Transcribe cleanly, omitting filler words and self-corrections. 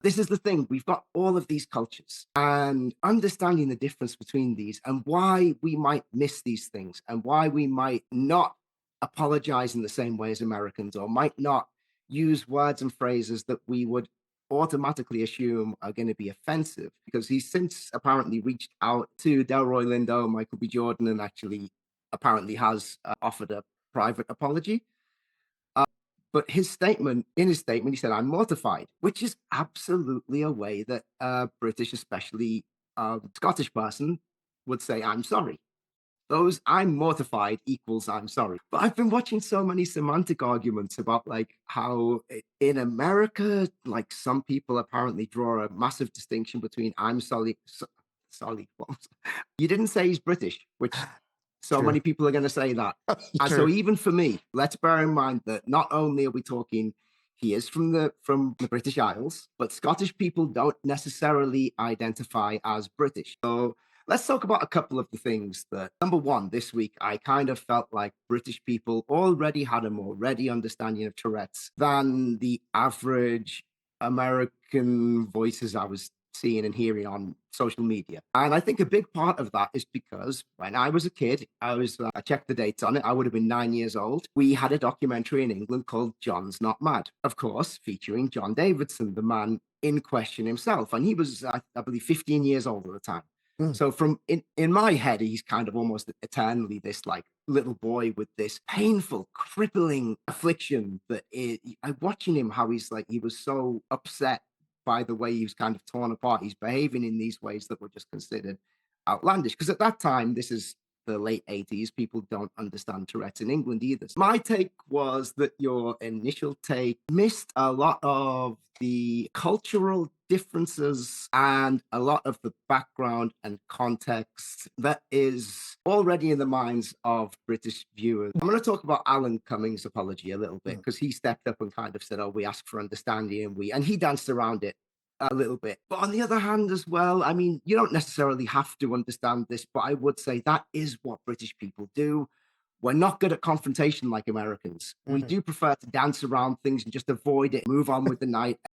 This is the thing. We've got all of these cultures and understanding the difference between these and why we might miss these things and why we might not apologize in the same way as Americans or might not use words and phrases that we would automatically assume are going to be offensive because he's since apparently reached out to Delroy Lindo, Michael B. Jordan, and actually apparently has offered a private apology. But in his statement, he said, "I'm mortified," which is absolutely a way that a British, especially a Scottish person, would say, "I'm sorry." Those "I'm mortified" equals "I'm sorry." But I've been watching so many semantic arguments about like how in America, like some people apparently draw a massive distinction between "I'm sorry." Sorry, you didn't say he's British, which so True. many people are going to say that. And so True. even for me, let's bear in mind that not only are we talking he is from the British Isles, but Scottish people don't necessarily identify as British. So let's talk about a couple of the things that number one, this week I kind of felt like British people already had a more ready understanding of Tourette's than the average American voices I was seeing and hearing on social media. And I think a big part of that is because when I was a kid, I checked the dates on it, I would have been 9 years old. We had a documentary in England called John's Not Mad, of course, featuring John Davidson, the man in question himself. And he was, I believe, 15 years old at the time. Mm. So from in my head, he's kind of almost eternally this like little boy with this painful, crippling affliction I watching him how he was so upset by the way he was kind of torn apart. He's behaving in these ways that were just considered outlandish. Because at that time, this is the late 80s, people don't understand Tourette's in England either. So my take was that your initial take missed a lot of the cultural differences and a lot of the background and context that is already in the minds of British viewers. I'm going to talk about Alan Cummings' apology a little bit Mm. because he stepped up and kind of said, "Oh, we asked for understanding," and he danced around it a little bit. But on the other hand, as well, I mean, you don't necessarily have to understand this, but I would say that is what British people do. We're not good at confrontation like Americans. We Mhm. do prefer to dance around things and just avoid it, move on with the night.